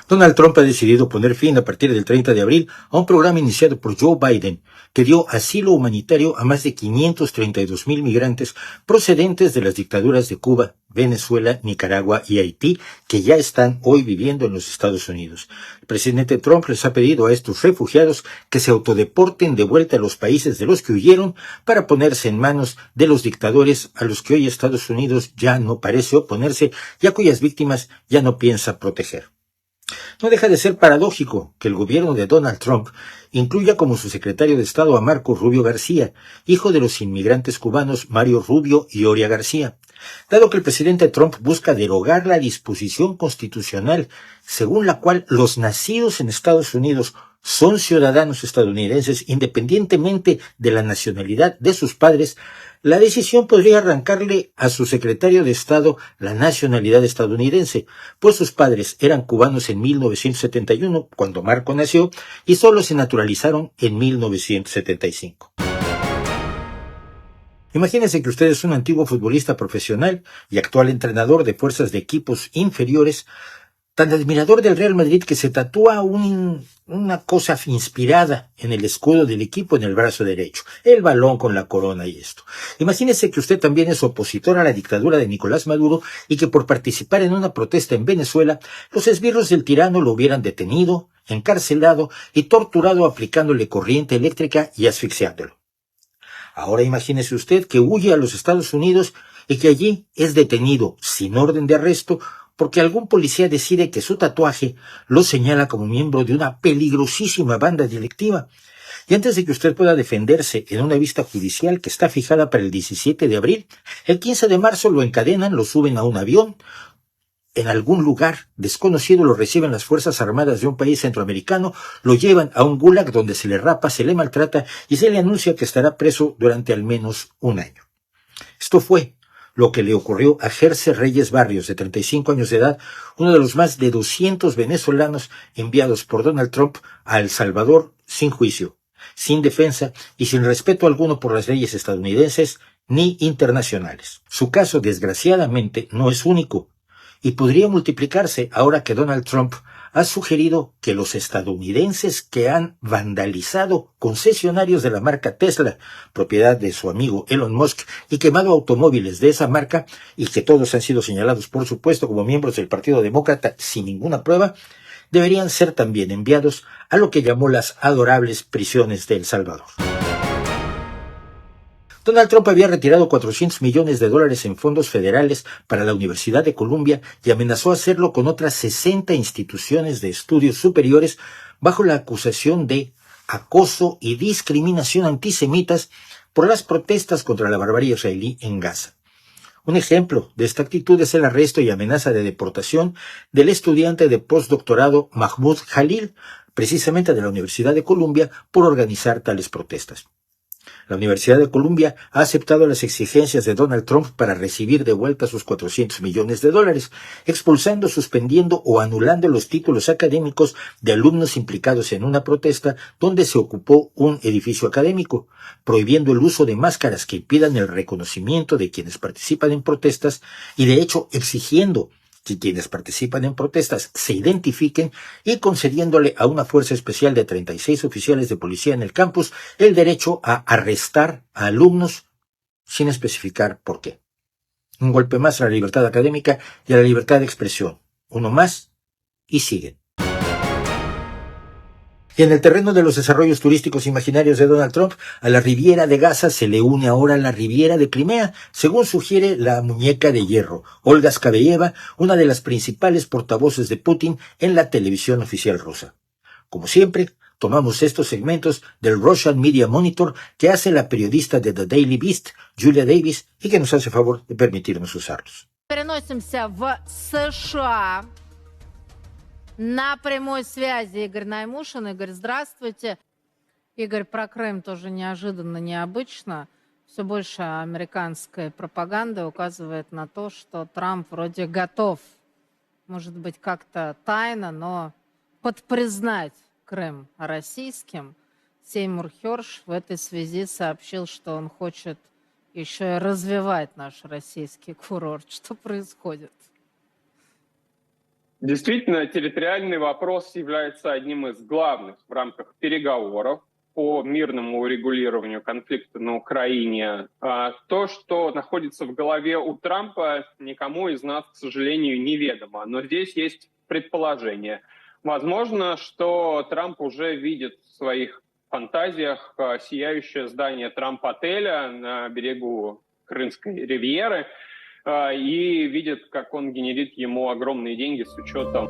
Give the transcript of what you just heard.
Donald Trump ha decidido poner fin a partir del 30 de abril a un programa iniciado por Joe Biden que dio asilo humanitario a más de 532,000 migrantes procedentes de las dictaduras de Cuba, Venezuela, Nicaragua y Haití, que ya están hoy viviendo en los Estados Unidos. El presidente Trump les ha pedido a estos refugiados que se autodeporten de vuelta a los países de los que huyeron para ponerse en manos de los dictadores a los que hoy Estados Unidos ya no parece oponerse y a cuyas víctimas ya no piensa proteger. No deja de ser paradójico que el gobierno de Donald Trump incluya como su secretario de Estado a Marco Rubio García, hijo de los inmigrantes cubanos Mario Rubio y Oria García, dado que el presidente Trump busca derogar la disposición constitucional según la cual los nacidos en Estados Unidos son ciudadanos estadounidenses independientemente de la nacionalidad de sus padres. La decisión podría arrancarle a su secretario de Estado la nacionalidad estadounidense, pues sus padres eran cubanos en 1971, cuando Marco nació, y solo se naturalizaron en 1975. Imagínense que usted es un antiguo futbolista profesional y actual entrenador de fuerzas de equipos inferiores, tan admirador del Real Madrid que se tatúa una cosa inspirada en el escudo del equipo en el brazo derecho, el balón con la corona y esto. Imagínese que usted también es opositor a la dictadura de Nicolás Maduro y que por participar en una protesta en Venezuela, los esbirros del tirano lo hubieran detenido, encarcelado y torturado aplicándole corriente eléctrica y asfixiándolo. Ahora imagínese usted que huye a los Estados Unidos y que allí es detenido sin orden de arresto porque algún policía decide que su tatuaje lo señala como miembro de una peligrosísima banda delictiva. Y antes de que usted pueda defenderse en una vista judicial que está fijada para el 17 de abril, el 15 de marzo lo encadenan, lo suben a un avión, en algún lugar desconocido lo reciben las Fuerzas Armadas de un país centroamericano, lo llevan a un gulag donde se le rapa, se le maltrata y se le anuncia que estará preso durante al menos un año. Esto fue lo que le ocurrió a Gerce Reyes Barrios, de 35 años de edad, uno de los más de 200 venezolanos enviados por Donald Trump a El Salvador sin juicio, sin defensa y sin respeto alguno por las leyes estadounidenses ni internacionales. Su caso, desgraciadamente, no es único y podría multiplicarse ahora que Donald Trump ha sugerido que los estadounidenses que han vandalizado concesionarios de la marca Tesla, propiedad de su amigo Elon Musk, y quemado automóviles de esa marca, y que todos han sido señalados, por supuesto, como miembros del Partido Demócrata sin ninguna prueba, deberían ser también enviados a lo que llamó las adorables prisiones de El Salvador. Donald Trump había retirado $400 millones en fondos federales para la Universidad de Columbia y amenazó hacerlo con otras 60 instituciones de estudios superiores bajo la acusación de acoso y discriminación antisemitas por las protestas contra la barbarie israelí en Gaza. Un ejemplo de esta actitud es el arresto y amenaza de deportación del estudiante de postdoctorado Mahmoud Khalil, precisamente de la Universidad de Columbia, por organizar tales protestas. La Universidad de Columbia ha aceptado las exigencias de Donald Trump para recibir de vuelta sus $400 millones, expulsando, suspendiendo o anulando los títulos académicos de alumnos implicados en una protesta donde se ocupó un edificio académico, prohibiendo el uso de máscaras que impidan el reconocimiento de quienes participan en protestas y, de hecho, exigiendo que quienes participan en protestas se identifiquen y concediéndole a una fuerza especial de 36 oficiales de policía en el campus el derecho a arrestar a alumnos sin especificar por qué. Un golpe más a la libertad académica y a la libertad de expresión. Uno más y siguen. Y en el terreno de los desarrollos turísticos imaginarios de Donald Trump, a la Riviera de Gaza se le une ahora la Riviera de Crimea, según sugiere la muñeca de hierro, Olga Skabeyeva, una de las principales portavoces de Putin en la televisión oficial rusa. Como siempre, tomamos estos segmentos del Russian Media Monitor que hace la periodista de The Daily Beast, Julia Davis, y que nos hace favor de permitirnos usarlos. Переносимся в США. На прямой связи Игорь Наймушин. Игорь, здравствуйте. Игорь, про Крым тоже неожиданно, необычно. Все больше американской пропаганды указывает на то, что Трамп вроде готов, может быть, как-то тайно, но подпризнать Крым российским. Сеймур Херш в этой связи сообщил, что он хочет еще и развивать наш российский курорт. Что происходит? Действительно, территориальный вопрос является одним из главных в рамках переговоров по мирному урегулированию конфликта на Украине. То, что находится в голове у Трампа, никому из нас, к сожалению, неведомо. Но здесь есть предположение. Возможно, что Трамп уже видит в своих фантазиях сияющее здание Трамп-отеля на берегу Крымской ривьеры и видит, как он генерит ему огромные деньги с учетом